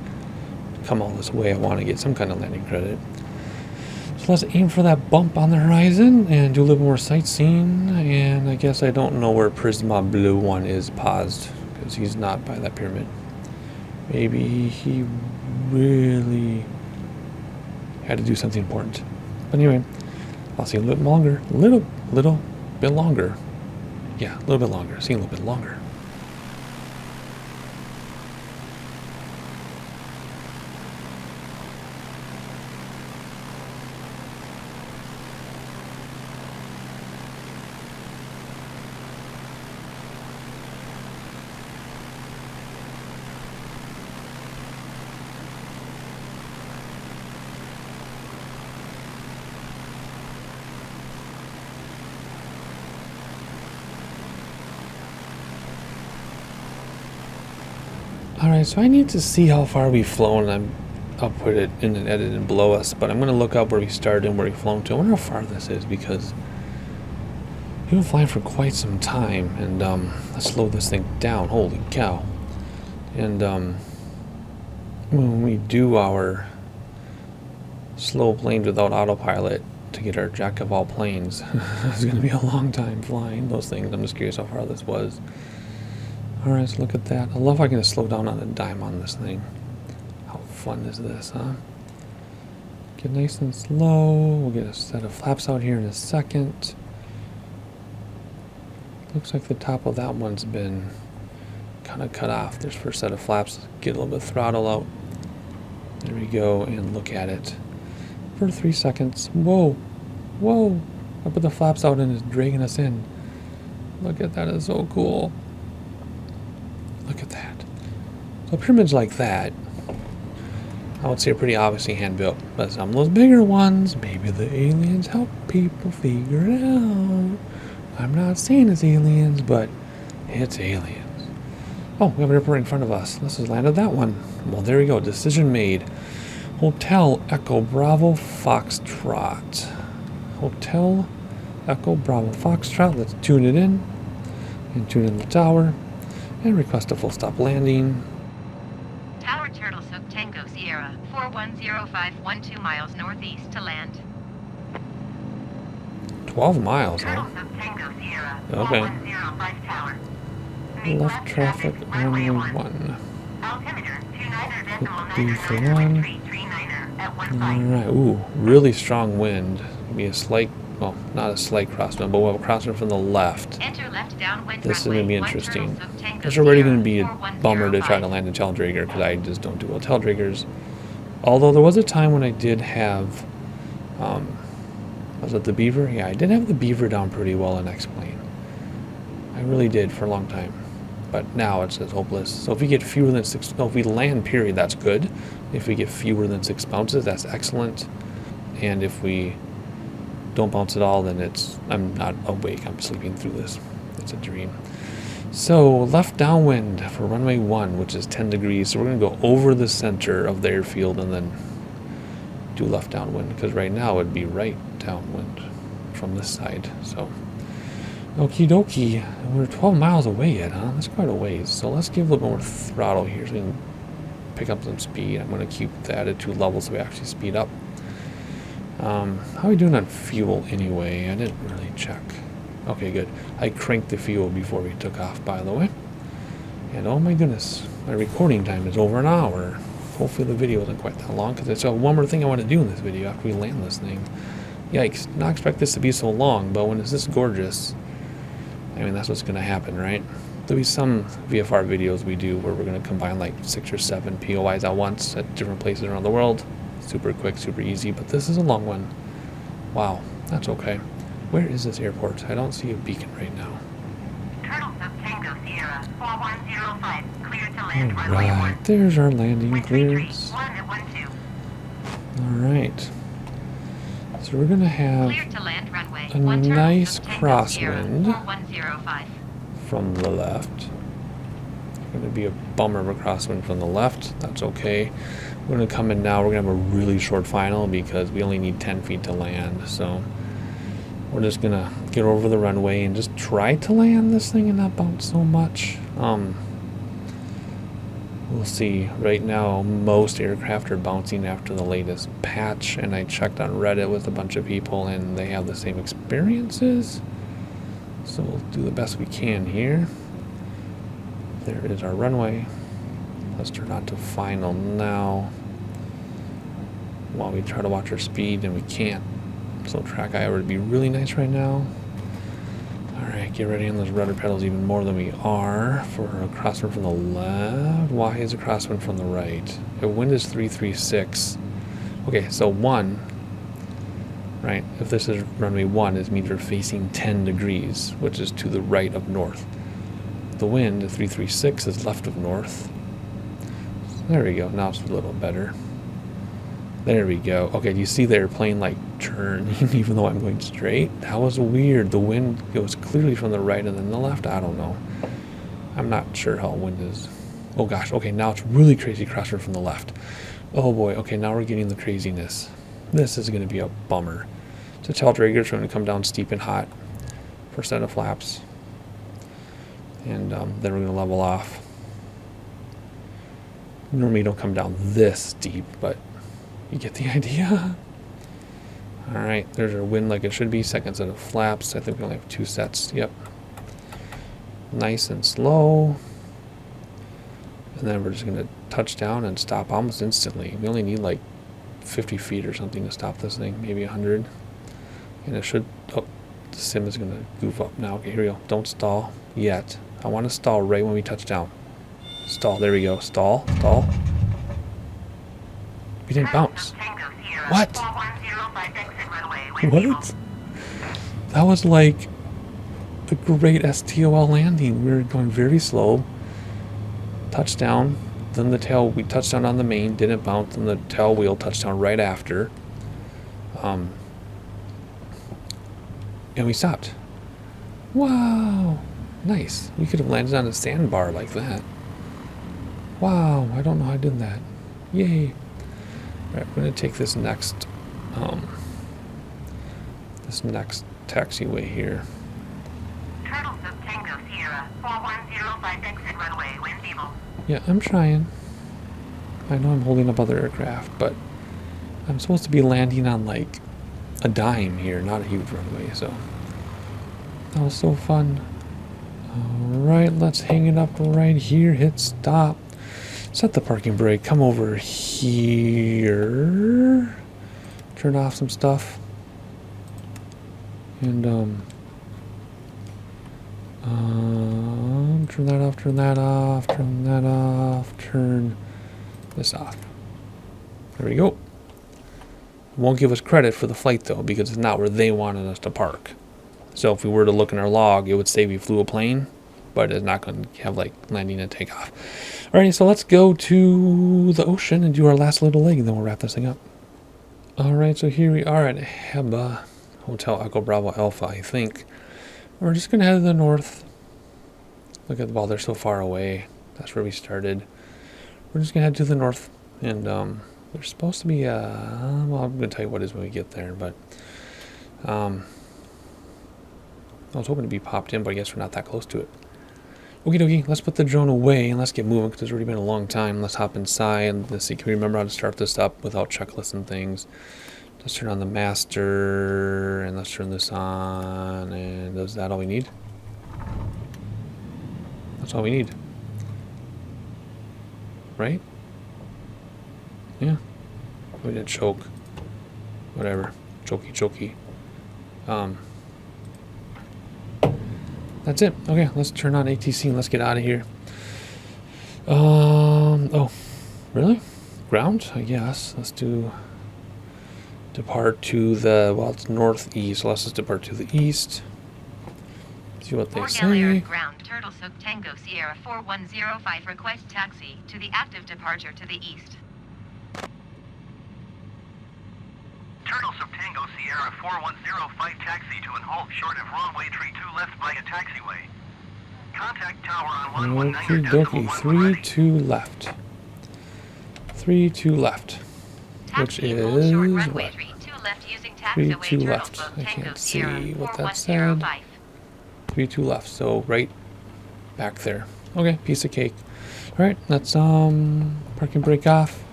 Come all this way, I want to get some kind of landing credit. So let's aim for that bump on the horizon and do a little more sightseeing. And I guess I don't know where Prisma Blue one is paused, because he's not by that pyramid. Maybe he really had to do something important. But anyway, I'll see a little bit longer. Little bit longer. Yeah, a little bit longer. See a little bit longer. Alright, so I need to see how far we've flown. I'll put it in an edit and below us, but I'm going to look up where we started and where we've flown to. I wonder how far this is, because we've been flying for quite some time. And let's slow this thing down. Holy cow. And when we do our slow planes without autopilot to get our jack of all planes, it's going to be a long time flying those things. I'm just curious how far this was. Alright, let's look at that. I love how I can slow down on a dime on this thing. How fun is this, huh? Get nice and slow. We'll get a set of flaps out here in a second. Looks like the top of that one's been kind of cut off. There's first set of flaps. Get a little bit of throttle out. There we go, and look at it. For 3 seconds. Whoa! Whoa! I put the flaps out and it's dragging us in. Look at that, it's so cool. Look at that. So pyramids like that, I would say are pretty obviously hand-built. But some of those bigger ones, maybe the aliens help people figure it out. I'm not saying it's aliens, but it's aliens. Oh, we have an airport in front of us. Let's just landed that one. Well, there we go. Decision made. Hotel Echo Bravo Foxtrot. Hotel Echo Bravo Foxtrot. Let's tune it in. And tune in the tower. And request a full stop landing. Tower Turtle Sook Tango Sierra 4105 12 miles northeast to land. 12 miles, huh? Turtle Sook Tango Sierra Okay. 4105 tower. Left traffic runway 1. Altimeter 29 B for 1. Alright, ooh, really strong wind. Maybe a slight, well, not a slight crosswind, but we'll have a crosswind from the left. Enter left downwind This is runway, going to be 1 interesting. Turtle Sook Tango It's already Sierra going to be a bummer to try to 4105. land a tail dragger, because I just don't do well tail draggers. Although there was a time when I did have, was it the Beaver? Yeah, I did have the Beaver down pretty well in X-Plane. I really did for a long time. But now it's just hopeless. So if we get fewer than 6, no, if we land period, that's good. If we get fewer than 6 bounces, that's excellent. And if we don't bounce at all, then I'm not awake. I'm sleeping through this. It's a dream. So left downwind for runway 1, which is 10 degrees. So we're going to go over the center of the airfield and then do left downwind, because right now it'd be right downwind from this side. So okie dokie. We're 12 miles away yet, huh? That's quite a ways. So let's give a little more throttle here so we can pick up some speed. I'm going to keep the attitude level so we actually speed up. How are we doing on fuel anyway? I didn't really check. Okay, good. I cranked the fuel before we took off, by the way. And oh my goodness, my recording time is over an hour. Hopefully the video isn't quite that long, because there's one more thing I want to do in this video after we land this thing. Yikes, not expect this to be so long, but when it's this gorgeous, I mean, that's what's going to happen, right? There'll be some VFR videos we do where we're going to combine like 6 or 7 POIs at once at different places around the world. Super quick, super easy, but this is a long one. Wow, that's okay. Where is this airport? I don't see a beacon right now. Turtle Sook Tango Sierra 4105 clear to land runway 1. Alright, there's our landing Wind clearance. 1 at 12. Alright. So we're going to have Clear to land runway a 1 Turtle nice Sook Tango Sierra crosswind 4105. from the left. Going to be a bummer of a crosswind from the left. That's okay. We're going to come in now. We're going to have a really short final because we only need 10 feet to land. So we're just going to get over the runway and just try to land this thing and not bounce so much. We'll see. Right now, most aircraft are bouncing after the latest patch, and I checked on Reddit with a bunch of people, and they have the same experiences. So we'll do the best we can here. There is our runway. Let's turn on to final now, while we try to watch our speed, and we can't. So track IR would be really nice right now. Alright, get ready on those rudder pedals even more than we are for a crosswind from the left. Why is a crosswind from the right? If wind is 336. Okay, so 1, right? If this is runway 1, it means we're facing 10 degrees, which is to the right of north. The wind, 336, is left of north. There we go. Now it's a little better. There we go. Okay, do you see the airplane like turning even though I'm going straight? That was weird. The wind goes clearly from the right and then the left. I don't know. I'm not sure how wind is Oh gosh, okay, now it's really crazy crosswind from the left. Oh boy, okay, now we're getting the craziness. This is going to be a bummer. So tail draggers are going to come down steep and hot. First set of flaps. And then we're going to level off. Normally you don't come down this steep, but you get the idea. Alright, there's our wind like it should be. Second set of flaps. I think we only have 2 sets. Yep. Nice and slow. And then we're just going to touch down and stop almost instantly. We only need like 50 feet or something to stop this thing. Maybe 100. And it should... Oh, the sim is going to goof up now. Okay, here we go. Don't stall yet. I want to stall right when we touch down. Stall. There we go. Stall. Stall. We didn't bounce. What? What? That was like a great STOL landing. We were going very slow. Touchdown. Then the tail, we touched down on the main, didn't bounce, and the tail wheel touchdown right after. And we stopped. Wow. Nice. We could have landed on a sandbar like that. Wow. I don't know how I did that. Yay. Alright, we're going to take this next taxiway here. Turtles of Tango Sierra, 4105 exit runway, wind evil. Yeah, I'm trying. I know I'm holding up other aircraft, but I'm supposed to be landing on like a dime here, not a huge runway, so that was so fun. Alright, let's hang it up right here, hit stop. Set the parking brake, come over here. Turn off some stuff. And turn that off, turn that off, turn that off, turn this off. There we go. Won't give us credit for the flight though, because it's not where they wanted us to park. So if we were to look in our log, it would say we flew a plane, but it's not going to have like landing and takeoff. Alrighty, so let's go to the ocean and do our last little leg, and then we'll wrap this thing up. Alright, so here we are at HEBA, Hotel Echo Bravo Alpha, I think. We're just going to head to the north. Look at the ball, they're so far away. That's where we started. We're just going to head to the north, and there's supposed to be a... well, I'm going to tell you what it is when we get there, but... I was hoping to be popped in, but I guess we're not that close to it. Okie dokie, let's put the drone away and let's get moving because it's already been a long time. Let's hop inside and let's see, can we remember how to start this up without checklists and things? Let's turn on the master and let's turn this on, and is that all we need? That's all we need. Right? Yeah. We didn't choke. Whatever. Chokey. That's it. Okay, let's turn on ATC and let's get out of here. Oh, really? Ground? I guess. Let's do depart to the, well, it's northeast. So let's just depart to the east. See what they say. Ground, Turtle Soak Tango Sierra 4105, request taxi to the active departure to the east. Turtle Soak Tango Sierra 4105, taxi to and halt short of runway 32 left via taxiway. Contact tower on 119. Okie dokie, 32 left. 32 left. Which is what? 32 left. I can't see what that said. 32 left, so right back there. Okay, piece of cake. Alright, let's parking brake off.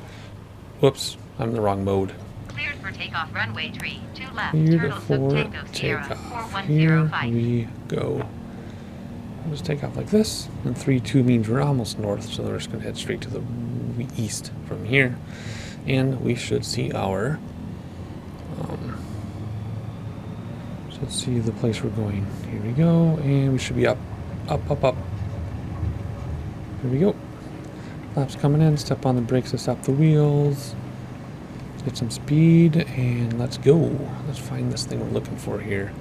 Whoops, I'm in the wrong mode. Cleared for takeoff, runway 32 left. Cleared for takeoff. Here we go. We'll just take off like this, and 3-2 means we're almost north, so we're just going to head straight to the east from here, and we should see our, should see the place we're going. Here we go, and we should be up. Here we go. Flaps coming in, step on the brakes to stop the wheels, get some speed, and let's go. Let's find this thing we're looking for here.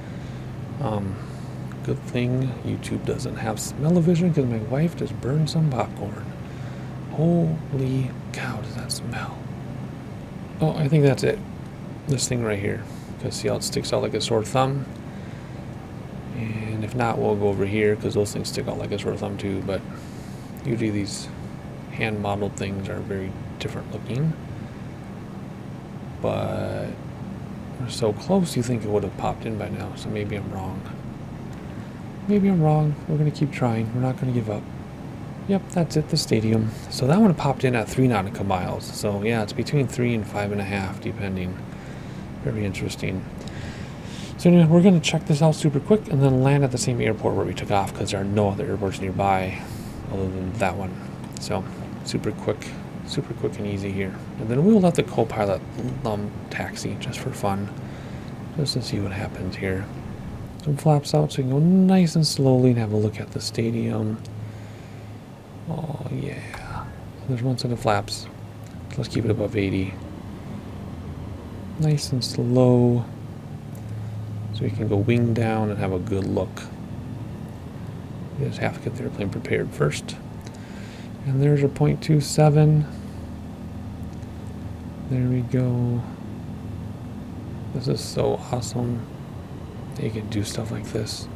Good thing YouTube doesn't have smell-o-vision because my wife just burned some popcorn. Holy cow, does that smell? Oh, I think that's it. This thing right here. Because see how it sticks out like a sore thumb? And if not, we'll go over here because those things stick out like a sore thumb too. But usually these hand modeled things are very different looking. But we're so close, you think it would have popped in by now, so maybe I'm wrong. Maybe I'm wrong. We're going to keep trying. We're not going to give up. Yep, that's it, the stadium. So that one popped in at 3 nautical miles. So yeah, it's between 3 and 5.5, depending. Very interesting. So anyway, we're going to check this out super quick and then land at the same airport where we took off, because there are no other airports nearby other than that one. So super quick and easy here. And then we'll let the co-pilot taxi just for fun, just to see what happens here. Some flaps out so you can go nice and slowly and have a look at the stadium. Oh yeah, there's one set of flaps. Let's keep it above 80. Nice and slow, so we can go wing down and have a good look. We just have to get the airplane prepared first. And there's our 0.27. There we go. This is so awesome. You can do stuff like this.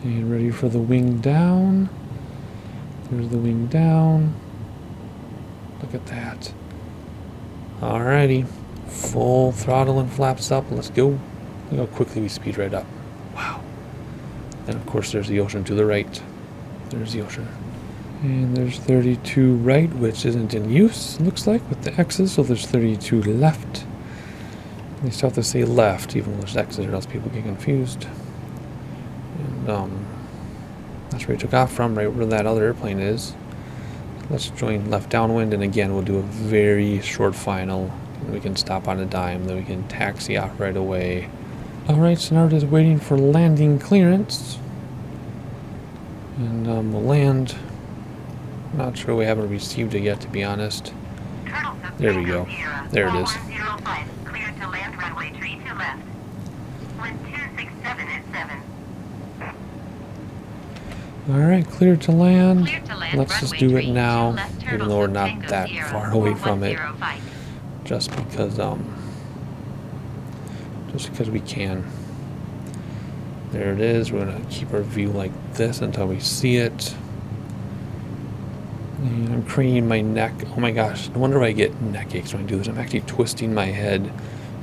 And ready for the wing down. There's the wing down. Look at that. Alrighty. Full throttle and flaps up. Let's go. Look how quickly we speed right up. Wow. And of course there's the ocean to the right. There's the ocean. And there's 32 right, which isn't in use, looks like, with the X's. So there's 32 left. They still have to say left, even though there's X's, or else people get confused. And that's where we took off from, right where that other airplane is. Let's join left downwind, and again, we'll do a very short final. And we can stop on a dime, then we can taxi off right away. Alright, so now we're just waiting for landing clearance. And we'll land. Not sure we haven't received it yet, to be honest. There we go. There it is. Cleared to land runway 32 left. Wind 267 at 7. Alright, cleared to land. Cleared to land. Let's just do it now, even though we're not that far away from it. Just because we can. There it is. We're gonna keep our view like this until we see it. And I'm craning my neck. Oh my gosh, no wonder I get neck aches when I do this. I'm actually twisting my head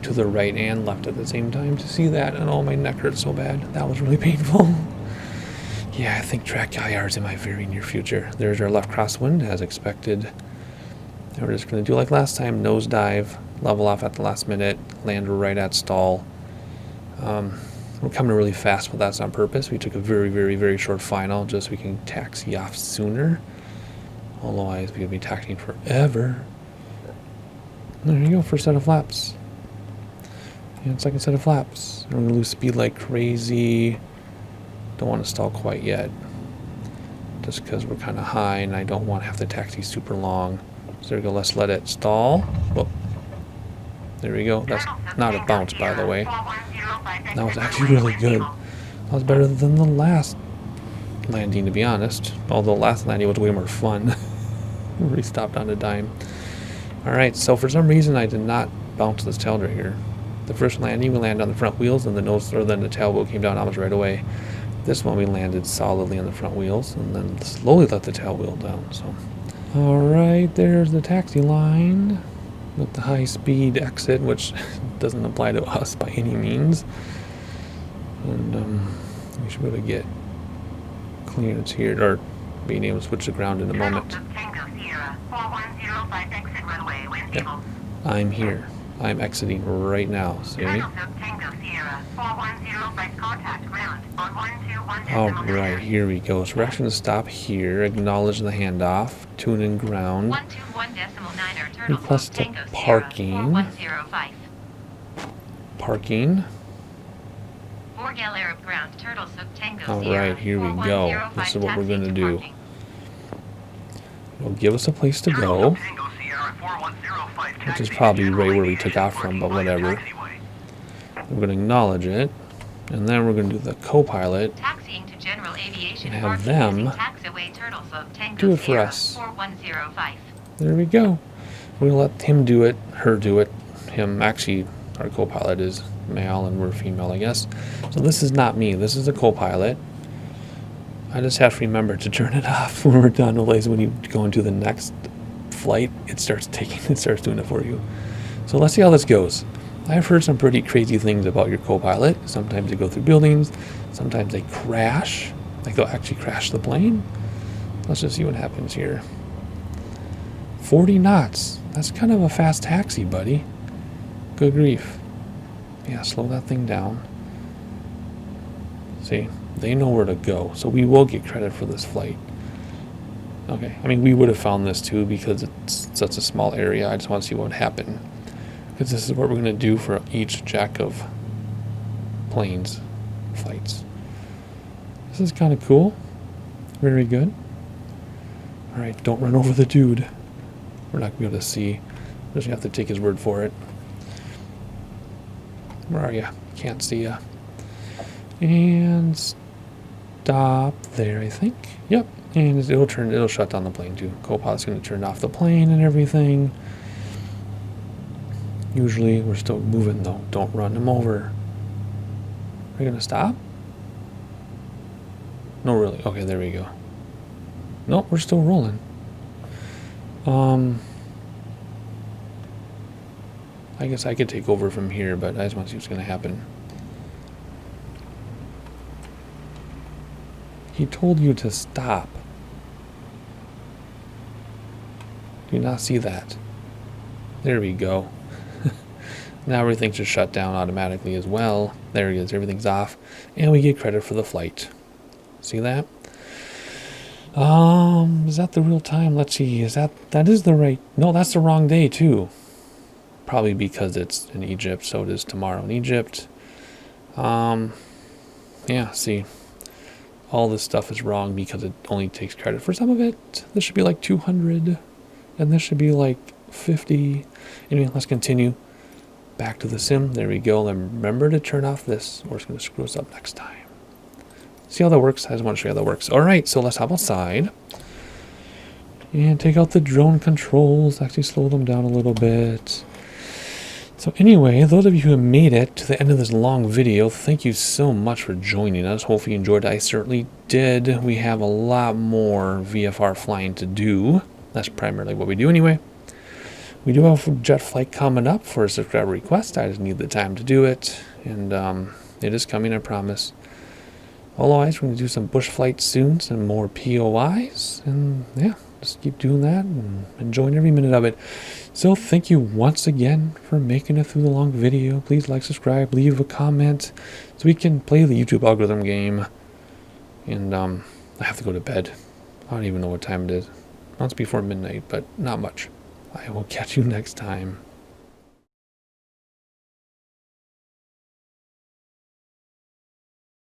to the right and left at the same time to see that, and oh, my neck hurts so bad. That was really painful. Yeah, I think track IR is in my very near future. There's our left crosswind, as expected. And we're just going to do like last time, nosedive, level off at the last minute, land right at stall. We're coming really fast, but that's on purpose. We took a very, very, very short final just so we can taxi off sooner. Otherwise, we'd be taxiing forever. There you go, first set of flaps. And second set of flaps. We're going to lose speed like crazy. Don't want to stall quite yet. Just because we're kind of high and I don't want to have to taxi super long. So there we go, let's let it stall. Whoop. There we go. That's not a bounce, by the way. That was actually really good. That was better than the last landing, to be honest. Although the last landing was way more fun. We stopped on a dime. Alright, so for some reason I did not bounce this tail trigger. The first landing we landed on the front wheels, and then the tail wheel came down almost right away. This one we landed solidly on the front wheels and then slowly let the tail wheel down. So, alright, there's the taxi line with the high speed exit, which doesn't apply to us by any means. And we should be able to get clearance here, or being able to switch the ground in a moment. Yep. I'm here. I'm exiting right now. See? Alright, here we go. So we're actually going to stop here, acknowledge the handoff, tune in ground, request to parking. Parking. Alright, here we go. This is what we're going to do. It'll give us a place to go, which is probably right where we took off from, but whatever. We're going to acknowledge it, and then we're going to do the co-pilot and have them do it for us. There we go. We'll let him do it, her do it. Him, actually, our co-pilot is male and we're female, I guess. So this is not me. This is the co-pilot. I just have to remember to turn it off when we're done. Otherwise, when you go into the next flight, it starts doing it for you. So let's see how this goes. I've heard some pretty crazy things about your co-pilot. Sometimes they go through buildings. Sometimes they crash. Like they'll actually crash the plane. Let's just see what happens here. 40 knots. That's kind of a fast taxi, buddy. Good grief. Yeah, slow that thing down. See, they know where to go, so we will get credit for this flight. Okay, I mean, we would have found this too because it's such a small area. I just want to see what would happen. Because this is what we're going to do for each jack of planes flights. This is kind of cool. Very good. Alright, don't run over the dude. We're not going to be able to see. We're just going to have to take his word for it. Where are you? Can't see ya. And stop there, I think. Yep. And it'll shut down the plane too. Co-pilot's going to turn off the plane and everything. Usually we're still moving though. Don't run him over. Are you going to stop? No, really. Okay, there we go. Nope, we're still rolling. I guess I could take over from here, but I just want to see what's going to happen. He told you to stop. Do you not see that? There we go. Now everything should shut down automatically as well. There it is. Everything's off. And we get credit for the flight. See that? Is that the real time? Let's see. That is the right... No, that's the wrong day too. Probably because it's in Egypt, so it is tomorrow in Egypt. Yeah, see. All this stuff is wrong because it only takes credit for some of it. This should be like 200. And this should be like 50. Anyway, let's continue. Back to the sim. There we go. And remember to turn off this, or it's going to screw us up next time. See how that works? I just want to show you how that works. Alright, so let's hop outside. And take out the drone controls. Actually slow them down a little bit. So anyway, those of you who have made it to the end of this long video, thank you so much for joining us. Hopefully you enjoyed it. I certainly did. We have a lot more VFR flying to do. That's primarily what we do anyway. We do have a jet flight coming up for a subscriber request. I just need the time to do it. And it is coming, I promise. Otherwise, we're going to do some bush flights soon, some more POIs. And yeah, just keep doing that and enjoying every minute of it. So thank you once again for making it through the long video. Please like, subscribe, leave a comment so we can play the YouTube algorithm game. And I have to go to bed. I don't even know what time it is. Well, it's before midnight, but not much. I will catch you next time.